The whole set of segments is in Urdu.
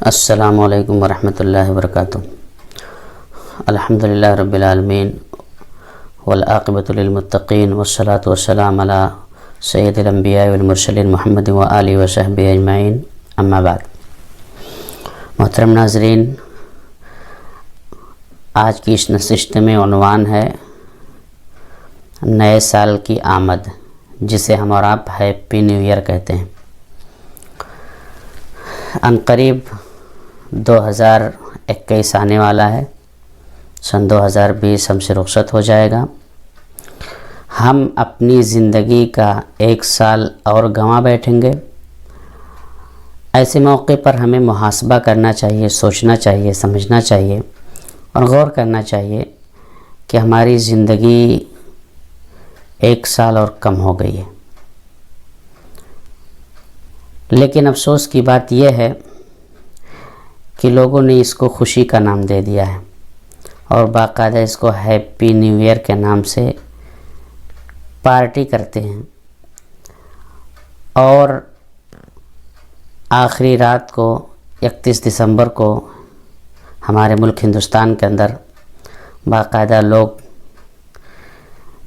السلام علیکم ورحمۃ اللہ وبرکاتہ۔ الحمدللہ رب العالمین والعاقبۃ للمتقین والصلاة والسلام علی سید الانبیاء والمرسلین محمد وآلہ وصحبہ اجمعین، اما بعد۔ محترم ناظرین، آج کی اس نشست میں عنوان ہے نئے سال کی آمد، جسے ہم اور آپ ہیپی نیو ایئر کہتے ہیں۔ عنقریب 2021 آنے والا ہے، سن 2020 ہم سے رخصت ہو جائے گا۔ ہم اپنی زندگی کا ایک سال اور گنوا بیٹھیں گے۔ ایسے موقع پر ہمیں محاسبہ کرنا چاہیے، سوچنا چاہیے، سمجھنا چاہیے اور غور کرنا چاہیے کہ ہماری زندگی ایک سال اور کم ہو گئی ہے۔ لیکن افسوس کی بات یہ ہے کہ لوگوں نے اس کو خوشی کا نام دے دیا ہے اور باقاعدہ اس کو ہیپی نیو ایئر کے نام سے پارٹی کرتے ہیں، اور آخری رات کو 31 دسمبر کو ہمارے ملک ہندوستان کے اندر باقاعدہ لوگ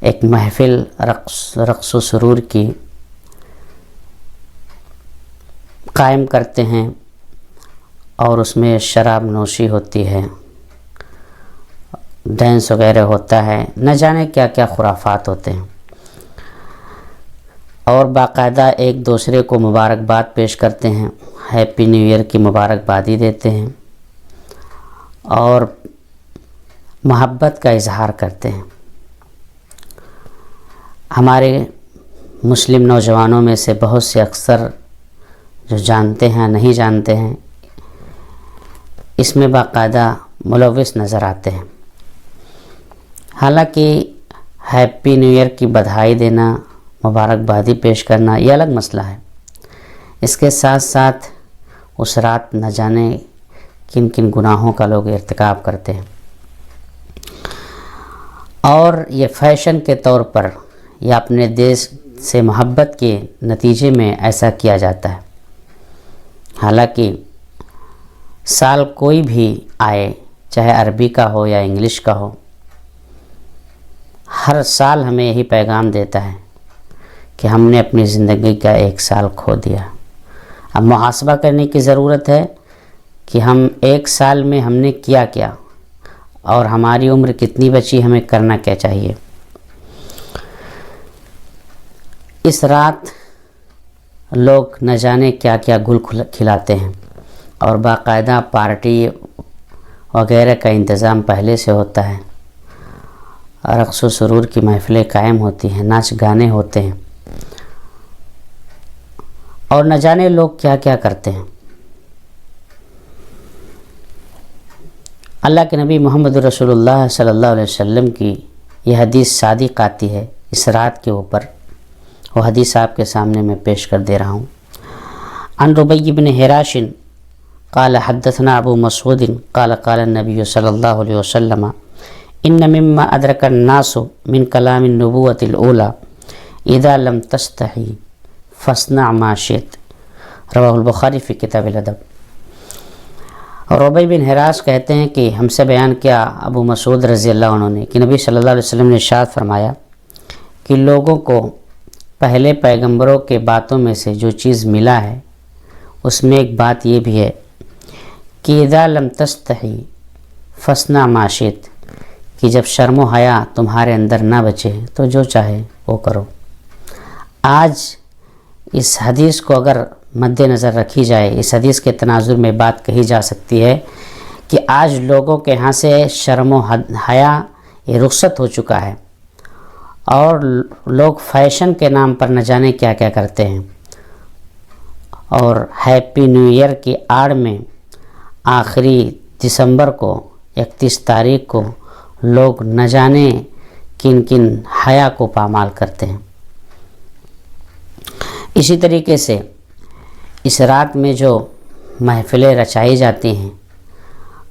ایک محفل رقص و سرور کی قائم کرتے ہیں، اور اس میں شراب نوشی ہوتی ہے، ڈانس وغیرہ ہوتا ہے، نہ جانے کیا کیا خرافات ہوتے ہیں، اور باقاعدہ ایک دوسرے کو مبارکباد پیش کرتے ہیں، ہیپی نیو ایئر کی مبارکبادی دیتے ہیں اور محبت کا اظہار کرتے ہیں۔ ہمارے مسلم نوجوانوں میں سے بہت سے اکثر جو جانتے ہیں نہیں جانتے ہیں، اس میں باقاعدہ ملوث نظر آتے ہیں۔ حالانکہ ہیپی نیو ایئر کی بدھائی دینا، مبارکبادی پیش کرنا یہ الگ مسئلہ ہے، اس کے ساتھ ساتھ اس رات نہ جانے کن کن گناہوں کا لوگ ارتکاب کرتے ہیں، اور یہ فیشن کے طور پر یا اپنے دیش سے محبت کے نتیجے میں ایسا کیا جاتا ہے۔ حالانکہ سال کوئی بھی آئے، چاہے عربی کا ہو یا انگلش کا ہو، ہر سال ہمیں یہی پیغام دیتا ہے کہ ہم نے اپنی زندگی کا ایک سال کھو دیا۔ اب محاسبہ کرنے کی ضرورت ہے کہ ہم ایک سال میں ہم نے کیا کیا، اور ہماری عمر کتنی بچی، ہمیں کرنا کیا چاہیے۔ اس رات لوگ نہ جانے کیا کیا گل کھلاتے ہیں، اور باقاعدہ پارٹی وغیرہ کا انتظام پہلے سے ہوتا ہے، رقص و سرور کی محفلیں قائم ہوتی ہیں، ناچ گانے ہوتے ہیں، اور نہ جانے لوگ کیا کیا کرتے ہیں۔ اللہ کے نبی محمد رسول اللہ صلی اللہ علیہ وسلم کی یہ حدیث صادق آتی ہے اس رات کے اوپر، وہ حدیث آپ کے سامنے میں پیش کر دے رہا ہوں۔ عن ربیع بن حراش قال حدثنا ابو مسعود قال قال النبی صلی اللہ علیہ وسلم ان مما ادرک الناس من کلام النبوۃ الاولی اذا لم تستحی فاصنع ما شئت، رواہ البخاری فی کتاب الادب۔ ربیع بن حراش کہتے ہیں کہ ہم سے بیان کیا ابو مسعود رضی اللہ عنہ نے کہ نبی صلی اللہ علیہ وسلم نے ارشاد فرمایا کہ لوگوں کو پہلے پیغمبروں کے باتوں میں سے جو چیز ملا ہے، اس میں ایک بات یہ بھی ہے کہ اذا لم تستحی فاصنع ما شئت، کہ جب شرم و حیا تمہارے اندر نہ بچے تو جو چاہے وہ کرو۔ آج اس حدیث کو اگر مد نظر رکھی جائے، اس حدیث کے تناظر میں بات کہی جا سکتی ہے کہ آج لوگوں کے ہاں سے شرم و حیا یہ رخصت ہو چکا ہے، اور لوگ فیشن کے نام پر نہ جانے کیا کیا کرتے ہیں، اور ہیپی نیو ایئر کی آڑ میں آخری دسمبر کو 31 تاریخ کو لوگ نہ جانے کن کن حیا کو پامال کرتے ہیں۔ اسی طریقے سے اس رات میں جو محفلیں رچائی جاتی ہیں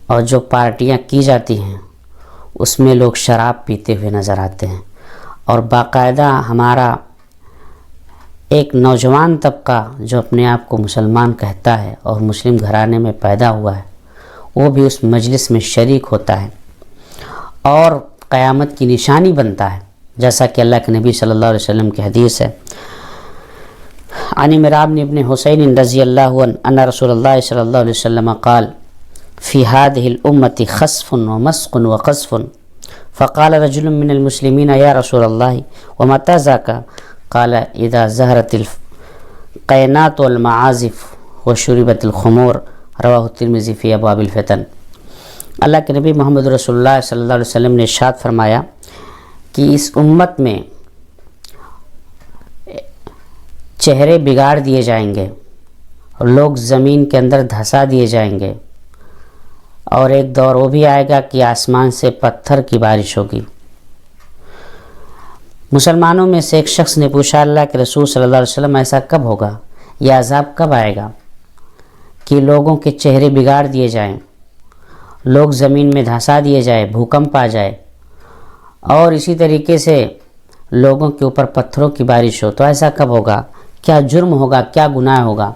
اور جو پارٹیاں کی جاتی ہیں، اس میں لوگ شراب پیتے ہوئے نظر آتے ہیں، اور باقاعدہ ہمارا ایک نوجوان طبقہ جو اپنے آپ کو مسلمان کہتا ہے اور مسلم گھرانے میں پیدا ہوا ہے، وہ بھی اس مجلس میں شریک ہوتا ہے اور قیامت کی نشانی بنتا ہے، جیسا کہ اللہ کے نبی صلی اللہ علیہ وسلم کی حدیث ہے۔ عن عمران بن حسین رضی اللہ عنہ ان رسول اللہ صلی اللہ علیہ وسلم قال فی هذه الامة خسف ومسق وقذف فقال رجل من المسلمین یا رسول اللہ ومتى ذاك قال اذا ظهرت القینات والمعازف وشربت الخمور رواہ الترمذی فی ابواب الفتن۔ اللہ کے نبی محمد رسول اللہ صلی اللہ علیہ وسلم نے ارشاد فرمایا کہ اس امت میں چہرے بگاڑ دیے جائیں گے اور لوگ زمین کے اندر دھسا دیے جائیں گے، اور ایک دور وہ بھی آئے گا کہ آسمان سے پتھر کی بارش ہوگی۔ مسلمانوں میں سے ایک شخص نے پوچھا اللہ کے رسول صلی اللہ علیہ وسلم ایسا کب ہوگا، یہ عذاب کب آئے گا کہ لوگوں کے چہرے بگاڑ دیے جائیں، لوگ زمین میں دھسا دیے جائے، بھوکمپ آ جائے اور اسی طریقے سے لوگوں کے اوپر پتھروں کی بارش ہو، تو ایسا کب ہوگا، کیا جرم ہوگا، کیا گناہ ہوگا؟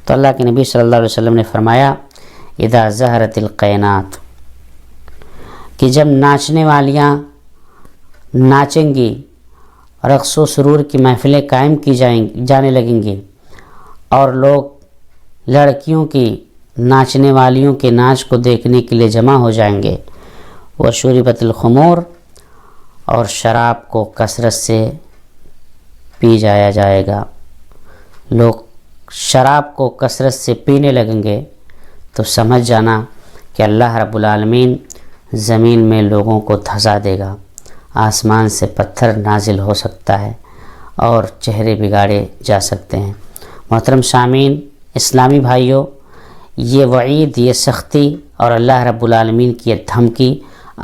تو اللہ کے نبی صلی اللہ علیہ وسلم نے فرمایا اذا ظہرت القینات، کہ جب ناچنے والیاں ناچیں گی، رقص و سرور کی محفلیں قائم کی جانے لگیں گی اور لوگ لڑکیوں کی ناچنے والیوں کے ناچ کو دیکھنے کے لیے جمع ہو جائیں گے، وشربت الخمور، اور شراب کو کثرت سے پی جایا جائے گا، لوگ شراب کو کثرت سے پینے لگیں گے، تو سمجھ جانا کہ اللہ رب العالمین زمین میں لوگوں کو دھسا دے گا، آسمان سے پتھر نازل ہو سکتا ہے اور چہرے بگاڑے جا سکتے ہیں۔ محترم سامعین، اسلامی بھائیوں، یہ وعید، یہ سختی اور اللہ رب العالمین کی یہ دھمکی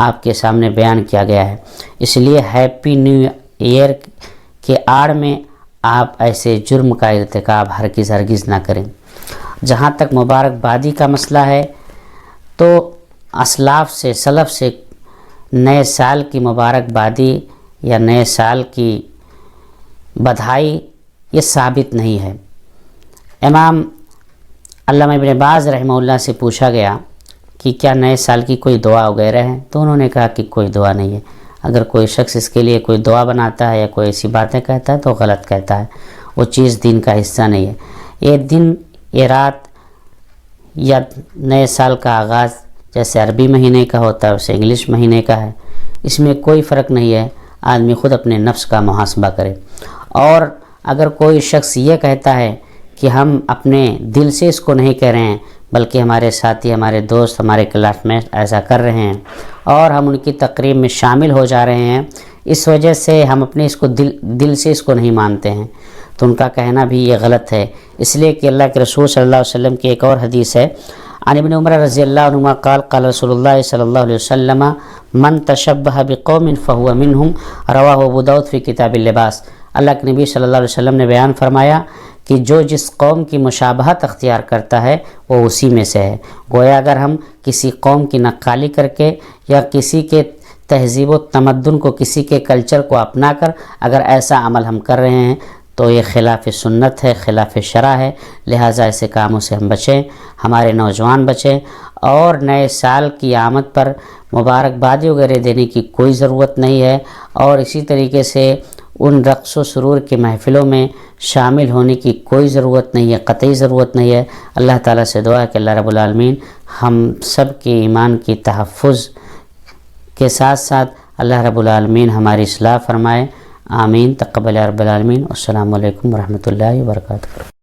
آپ کے سامنے بیان کیا گیا ہے، اس لیے ہیپی نیو ایئر کے آڑ میں آپ ایسے جرم کا ارتکاب ہرگز نہ کریں۔ جہاں تک مبارکبادی کا مسئلہ ہے تو اسلاف سے، سلف سے نئے سال کی مبارکبادی یا نئے سال کی بدھائی یہ ثابت نہیں ہے۔ امام علامہ ابن باز رحمہ اللہ سے پوچھا گیا کہ کیا نئے سال کی کوئی دعا وغیرہ ہے، تو انہوں نے کہا کہ کوئی دعا نہیں ہے۔ اگر کوئی شخص اس کے لیے کوئی دعا بناتا ہے یا کوئی ایسی باتیں کہتا ہے تو غلط کہتا ہے، وہ چیز دین کا حصہ نہیں ہے۔ یہ دن، یہ رات یا نئے سال کا آغاز جیسے عربی مہینے کا ہوتا ہے ویسے انگلش مہینے کا ہے، اس میں کوئی فرق نہیں ہے، آدمی خود اپنے نفس کا محاسبہ کرے۔ اور اگر کوئی شخص یہ کہتا ہے کہ ہم اپنے دل سے اس کو نہیں کہہ رہے ہیں بلکہ ہمارے ساتھی، ہمارے دوست، ہمارے کلاس میٹ ایسا کر رہے ہیں اور ہم ان کی تقریب میں شامل ہو جا رہے ہیں، اس وجہ سے ہم اپنے اس کو دل سے اس کو نہیں مانتے ہیں، تو ان کا کہنا بھی یہ غلط ہے، اس لیے کہ اللہ کے رسول صلی اللہ علیہ وسلم کی ایک اور حدیث ہے، عن ابن عمر رضی اللہ عنہما قال قال رسول اللہ صلی اللہ علیہ وسلم من تشبہ بقوم فہو منہم رواہ ابو داؤد فی کتاب اللباس۔ اللہ کے نبی صلی اللہ علیہ وسلم نے بیان فرمایا کہ جو جس قوم کی مشابہت اختیار کرتا ہے وہ اسی میں سے ہے۔ گویا اگر ہم کسی قوم کی نقالی کر کے یا کسی کے تہذیب و تمدن کو، کسی کے کلچر کو اپنا کر اگر ایسا عمل ہم کر رہے ہیں تو یہ خلاف سنت ہے، خلاف شرع ہے، لہٰذا ایسے کاموں سے ہم بچیں، ہمارے نوجوان بچیں، اور نئے سال کی آمد پر مبارکبادی وغیرہ دینے کی کوئی ضرورت نہیں ہے، اور اسی طریقے سے ان رقص و سرور کے محفلوں میں شامل ہونے کی کوئی ضرورت نہیں ہے، قطعی ضرورت نہیں ہے۔ اللہ تعالیٰ سے دعا ہے کہ اللہ رب العالمین ہم سب کے ایمان کی تحفظ کے ساتھ ساتھ اللہ رب العالمین ہماری اصلاح فرمائے، آمین، تقبل رب العالمین۔ السلام علیکم ورحمۃ اللہ وبرکاتہ۔